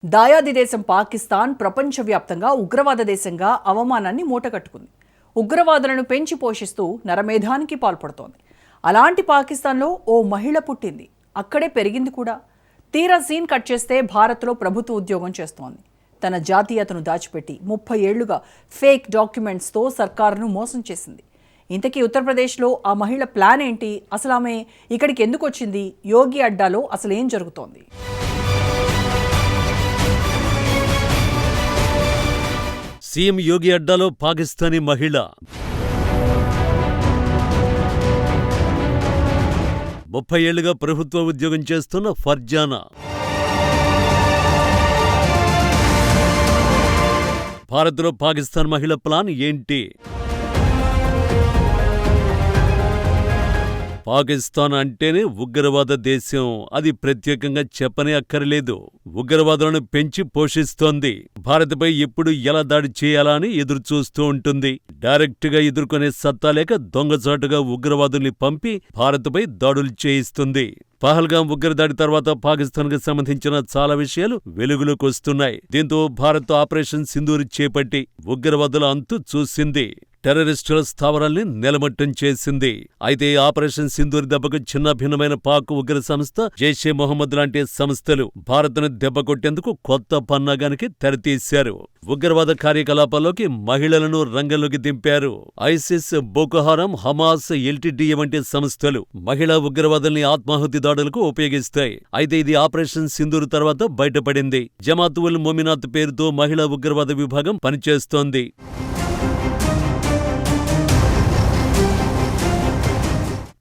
దాయాది దేశం పాకిస్తాన్ ప్రపంచవ్యాప్తంగా ఉగ్రవాద దేశంగా అవమానాన్ని మూటగట్టుకుంది. ఉగ్రవాదులను పెంచి పోషిస్తూ నరమేధానికి పాల్పడుతోంది. అలాంటి పాకిస్తాన్లో ఓ మహిళ పుట్టింది, అక్కడే పెరిగింది కూడా. తీరా సీన్ కట్ చేస్తే భారత్లో ప్రభుత్వ ఉద్యోగం చేస్తోంది. తన జాతీయతను దాచిపెట్టి 30 ఏళ్లుగా ఫేక్ డాక్యుమెంట్స్తో సర్కారును మోసం చేసింది. ఇంతకీ ఉత్తరప్రదేశ్లో ఆ మహిళ ప్లాన్ ఏంటి? అసలు ఆమె ఇక్కడికి ఎందుకు వచ్చింది? యోగి అడ్డాలో అసలేం జరుగుతోంది? సీఎం యోగి అడ్డాలో పాకిస్తానీ మహిళ. 30 ఏళ్లుగా ప్రభుత్వ ఉద్యోగం చేస్తున్న ఫర్జానా. భారత్లో పాకిస్తాన్ మహిళ ప్లాన్ ఏంటి? పాకిస్తాన్ అంటేనే ఉగ్రవాద దేశం. అది ప్రత్యేకంగా చెప్పనే అక్కర్లేదు. ఉగ్రవాదులను పెంచి పోషిస్తోంది. భారత్పై ఎప్పుడు ఎలా దాడి చేయాలా అని ఎదురుచూస్తూ ఉంటుంది. డైరెక్టుగా ఎదుర్కొనే సత్తా లేక దొంగచాటుగా ఉగ్రవాదుల్ని పంపి భారత్పై దాడులు చేయిస్తుంది. పహల్గాం ఉగ్రదాడి తర్వాత పాకిస్తాన్కు సంబంధించిన చాలా విషయాలు వెలుగులోకి వస్తున్నాయి. దీంతో భారత్ ఆపరేషన్ సింధూర్ చేపట్టి ఉగ్రవాదుల అంతు చూసింది. టెర్రరిస్టుల స్థావరాల్ని నిలమట్టం చేసింది. అయితే ఆపరేషన్ సింధూర్ దెబ్బకు చిన్నభిన్నమైన పాక్ ఉగ్ర సంస్థ జైషే మొహమ్మద్ లాంటి సంస్థలు భారత్ను దెబ్బకొట్టేందుకు కొత్త పన్నాగానికి తెరతీశారు. ఉగ్రవాద కార్యకలాపాల్లోకి మహిళలను రంగంలోకి దింపారు. ఐసిస్, బోకోహారం, హమాస్, ఎల్టీటీఈ వంటి సంస్థలు మహిళా ఉగ్రవాదుల్ని ఆత్మాహుతి దాడులకు ఉపయోగిస్తాయి. అయితే ఇది ఆపరేషన్ సింధూర్ తర్వాత బయటపడింది. జమాత్ ఉల్ మొమినాత్ పేరుతో మహిళా ఉగ్రవాద విభాగం పనిచేస్తోంది.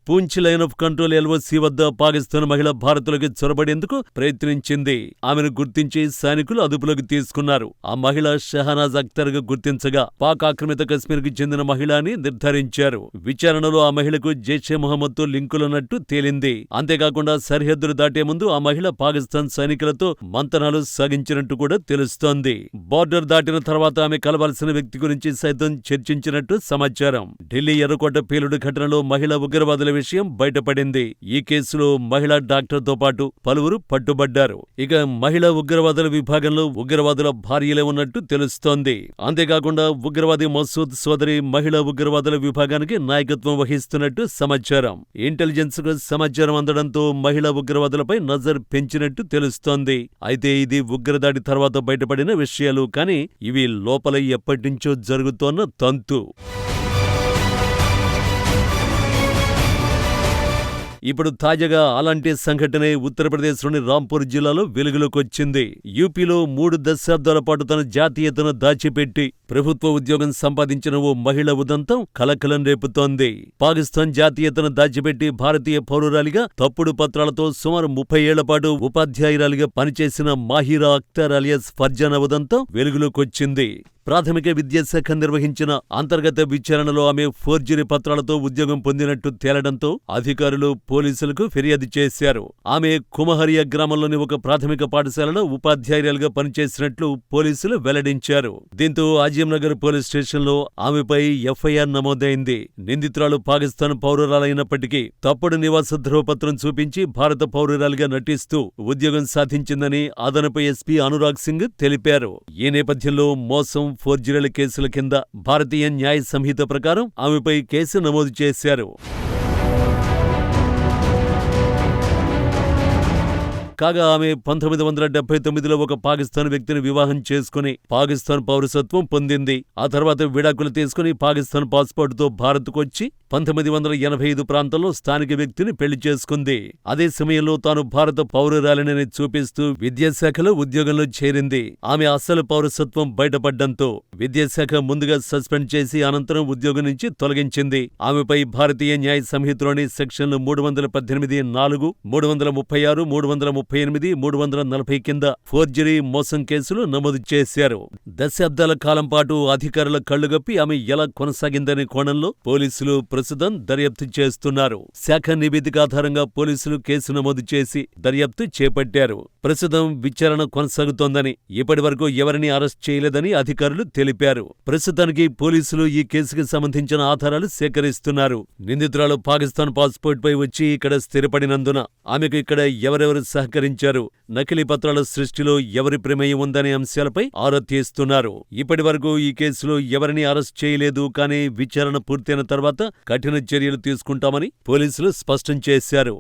Poonch line of control LOC వద్ద పాకిస్తాన్ మహిళ భారత్లోకి చొరబడేందుకు ప్రయత్నించింది. ఆమెను గుర్తించి సైనికులు అదుపులోకి తీసుకున్నారు. ఆ మహిళ షహనాజ్ అఖ్తర్గా గుర్తించగా పాక్ ఆక్రమిత కశ్మీర్కి చెందిన మహిళ అని నిర్ధారించారు. విచారణలో ఆ మహిళకు జైషే మొహమ్మద్తో లింకులున్నట్టు తేలింది. అంతేకాకుండా సరిహద్దులు దాటే ముందు ఆ మహిళ పాకిస్తాన్ సైనికులతో మంతనాలు సాగించినట్టు కూడా తెలుస్తోంది. బార్డర్ దాటిన తర్వాత ఆమె కలవాల్సిన వ్యక్తి గురించి సైతం చర్చించినట్టు సమాచారం. ఢిల్లీ ఎర్రకోట పేలుడు ఘటనలో మహిళా ఉగ్రవాదుల విషయం బయటపడింది. ఈ కేసులో మహిళా డాక్టర్తో పాటు పలువురు పట్టుబడ్డారు. ఇక మహిళా ఉగ్రవాదుల విభాగంలో ఉగ్రవాదుల భార్యలే ఉన్నట్టు తెలుస్తోంది. అంతేకాకుండా ఉగ్రవాది మసూద్ సోదరి మహిళా ఉగ్రవాదుల విభాగానికి నాయకత్వం వహిస్తున్నట్టు సమాచారం. ఇంటెలిజెన్స్ కు సమాచారం అందడంతో మహిళా ఉగ్రవాదులపై నజర్ పెంచినట్టు తెలుస్తోంది. అయితే ఇది ఉగ్రదాడి తర్వాత బయటపడిన విషయాలు, కానీ ఇవి లోపల ఎప్పటినుంచో జరుగుతోన్న తంతు. ఇప్పుడు తాజాగా అలాంటి సంఘటనే ఉత్తరప్రదేశ్లోని రాంపూర్ జిల్లాలో వెలుగులోకొచ్చింది. యూపీలో 3 దశాబ్దాల పాటు తన జాతీయతను దాచిపెట్టి ప్రభుత్వ ఉద్యోగం సంపాదించిన ఓ మహిళ ఉదంతం కలకలం రేపుతోంది. పాకిస్తాన్ జాతీయతను దాచిపెట్టి భారతీయ పౌరురాలిగా తప్పుడు పత్రాలతో సుమారు 30 ఏళ్ల పాటు ఉపాధ్యాయురాలిగా పనిచేసిన మాహిరా అఖ్తర్ అలియాస్ ఫర్జానా ఉదంతం వెలుగులోకొచ్చింది. ప్రాథమిక విద్యాశాఖ నిర్వహించిన అంతర్గత విచారణలో ఆమె ఫోర్జరీ పత్రాలతో ఉద్యోగం పొందినట్టు తేలడంతో అధికారులు పోలీసులకు ఫిర్యాదు చేశారు. ఆమె కుమహరియా గ్రామంలోని ఒక ప్రాథమిక పాఠశాలలో ఉపాధ్యాయురాలుగా పనిచేసినట్లు పోలీసులు వెల్లడించారు. దీంతో ఆజింనగర్ పోలీస్ స్టేషన్లో ఆమెపై ఎఫ్ఐఆర్ నమోదైంది. నిందితురాలు పాకిస్తాన్ పౌరురాలైనప్పటికీ తప్పుడు నివాస ధ్రువపత్రం చూపించి భారత పౌరురాలిగా నటిస్తూ ఉద్యోగం సాధించిందని అదనపు ఎస్పీ అనురాగ్ సింగ్ తెలిపారు. ఈ నేపథ్యంలో మోసం, ఫోర్జరీల కేసుల కింద భారతీయ న్యాయ సంహిత ప్రకారం ఆమెపై కేసు నమోదు చేశారు. కాగా ఆమె 1979లో ఒక పాకిస్తాన్ వ్యక్తిని వివాహం చేసుకుని పాకిస్తాన్ పౌరసత్వం పొందింది. ఆ తర్వాత విడాకులు తీసుకుని పాకిస్తాన్ పాస్పోర్టుతో భారత్కు వచ్చి 1985 ప్రాంతంలో స్థానిక వ్యక్తిని పెళ్లి చేసుకుంది. అదే సమయంలో తాను భారత పౌరురాలినని చూపిస్తూ విద్యాశాఖలో ఉద్యోగంలో చేరింది. ఆమె అసలు పౌరసత్వం బయటపడ్డంతో విద్యాశాఖ ముందుగా సస్పెండ్ చేసి అనంతరం ఉద్యోగం నుంచి తొలగించింది. ఆమెపై భారతీయ న్యాయ సంహితలోని సెక్షన్లు 318(4), 336, 338, 340 కింద ఫోర్జరీ, మోసం కేసులు నమోదు చేశారు. దశాబ్దాల కాలం పాటు అధికారుల కళ్లుగప్పి ఆమె ఎలా కొనసాగిందనే కోణంలో పోలీసులు ప్రస్తుతం దర్యాప్తు చేస్తున్నారు. శాఖ నివేదిక ఆధారంగా పోలీసులు కేసు నమోదు చేసి దర్యాప్తు చేపట్టారు. ప్రస్తుతం విచారణ కొనసాగుతోందని, ఇప్పటివరకు ఎవరిని అరెస్ట్ చేయలేదని అధికారులు తెలిపారు. ప్రస్తుతానికి పోలీసులు ఈ కేసుకు సంబంధించిన ఆధారాలు సేకరిస్తున్నారు. నిందితురాలు పాకిస్తాన్ పాస్పోర్ట్ పై వచ్చి ఇక్కడ స్థిరపడినందున ఆమెకు ఇక్కడ ఎవరెవరు సహకరించారు సేకరించారు. నకిలీ పత్రాల సృష్టిలో ఎవరి ప్రమేయం ఉందనే అంశాలపై ఆరా తీస్తున్నారు. ఇప్పటివరకు ఈ కేసులో ఎవరిని అరెస్ట్ చేయలేదు, కానీ విచారణ పూర్తయిన తర్వాత కఠిన చర్యలు తీసుకుంటామని పోలీసులు స్పష్టం చేశారు.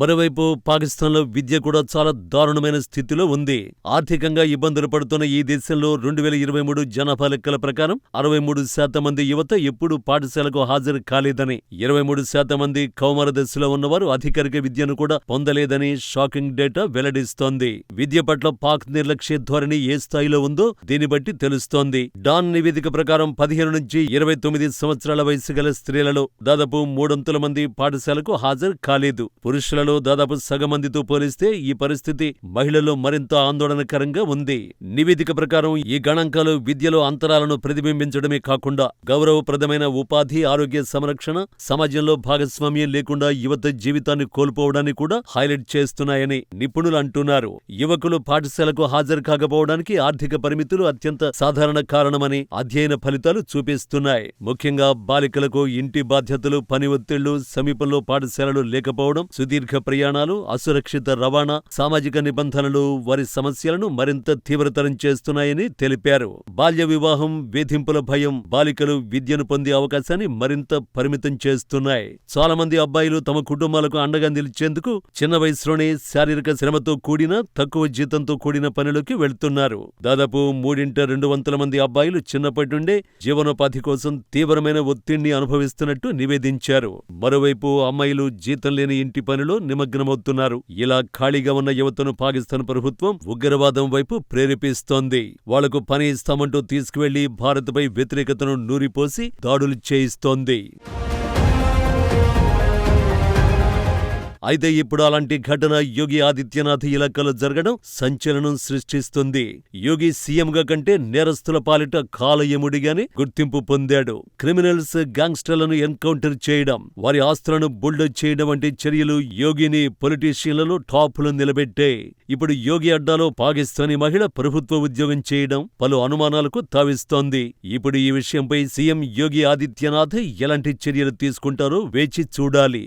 మరోవైపు పాకిస్తాన్లో విద్య కూడా చాలా దారుణమైన స్థితిలో ఉంది. ఆర్థికంగా ఇబ్బందులు పడుతున్న ఈ దేశంలో 2023 జనాభా లెక్కల ప్రకారం 63% మంది యువత ఎప్పుడూ పాఠశాలకు హాజరు కాలేదని, 23% మంది కౌమార దశలో ఉన్నవారు అధికారిక విద్యను కూడా పొందలేదని షాకింగ్ డేటా వెల్లడిస్తోంది. విద్య పట్ల పాక్ నిర్లక్ష్య ధోరణి ఏ స్థాయిలో ఉందో దీన్ని బట్టి తెలుస్తోంది. డాన్ నివేదిక ప్రకారం 15 నుంచి 29 సంవత్సరాల వయసు గల స్త్రీలలో దాదాపు 3/4 మంది పాఠశాలకు హాజరు కాలేదు. పురుషుల దాదాపు సగం మందితో పోలిస్తే ఈ పరిస్థితి మహిళల్లో మరింత ఆందోళనకరంగా ఉంది. నివేదిక ప్రకారం ఈ గణాంకాలు విద్యలో అంతరాలను ప్రతిబింబించడమే కాకుండా గౌరవప్రదమైన ఉపాధి, ఆరోగ్య సంరక్షణ, సమాజంలో భాగస్వామ్యం లేకుండా యువత జీవితాన్ని కోల్పోవడాన్ని కూడా హైలైట్ చేస్తున్నాయని నిపుణులు అంటున్నారు. యువకులు పాఠశాలకు హాజరు కాకపోవడానికి ఆర్థిక పరిమితులు అత్యంత సాధారణ కారణమని అధ్యయన ఫలితాలు చూపిస్తున్నాయి. ముఖ్యంగా బాలికలకు ఇంటి బాధ్యతలు, పని ఒత్తిళ్లు, సమీపంలో పాఠశాలలు లేకపోవడం, సుదీర్ఘ ప్రయాణాలు, అసురక్షిత రవాణా, సామాజిక నిబంధనలు వారి సమస్యలను మరింత తీవ్రతరం చేస్తున్నాయని తెలిపారు. బాల్య వివాహం, వేధింపుల భయం బాలికలు విద్యను పొందే అవకాశాన్ని మరింత పరిమితం చేస్తున్నాయి. చాలా మంది అబ్బాయిలు తమ కుటుంబాలకు అండగా నిలిచేందుకు చిన్న వయసులోనే శారీరక శ్రమతో కూడిన, తక్కువ జీతంతో కూడిన పనులకి వెళ్తున్నారు. దాదాపు 3/2 మంది అబ్బాయిలు చిన్నప్పటి నుండే జీవనోపాధి కోసం తీవ్రమైన ఒత్తిడిని అనుభవిస్తున్నట్టు నివేదించారు. మరోవైపు అమ్మాయిలు జీతం లేని ఇంటి పనిలో నిమగ్నమవుతున్నారు. ఇలా ఖాళీగా ఉన్న యువతను పాకిస్తాన్ ప్రభుత్వం ఉగ్రవాదం వైపు ప్రేరేపిస్తోంది. వాళ్లకు పని ఇస్తామంటూ తీసుకువెళ్లి భారత్పై వ్యతిరేకతను నూరిపోసి దాడులు చేయిస్తోంది. అయితే ఇప్పుడు అలాంటి ఘటన యోగి ఆదిత్యనాథ్ ఇలాకాలో జరగడం సంచలనం సృష్టిస్తుంది. యోగి సీఎంగా కంటే నేరస్తుల పాలిట కాలయముడిగానే గుర్తింపు పొందాడు. క్రిమినల్స్, గ్యాంగ్స్టర్లను ఎన్కౌంటర్ చేయడం, వారి ఆస్తులను బుల్డోజ్ చేయడం వంటి చర్యలు యోగిని పొలిటీషియన్లలో టాప్లో నిలబెట్టాయి. ఇప్పుడు యోగి అడ్డాలో పాకిస్తానీ మహిళ ప్రభుత్వ ఉద్యోగం చేయడం పలు అనుమానాలకు తావిస్తోంది. ఇప్పుడు ఈ విషయంపై సీఎం యోగి ఆదిత్యనాథ్ ఎలాంటి చర్యలు తీసుకుంటారో వేచి చూడాలి.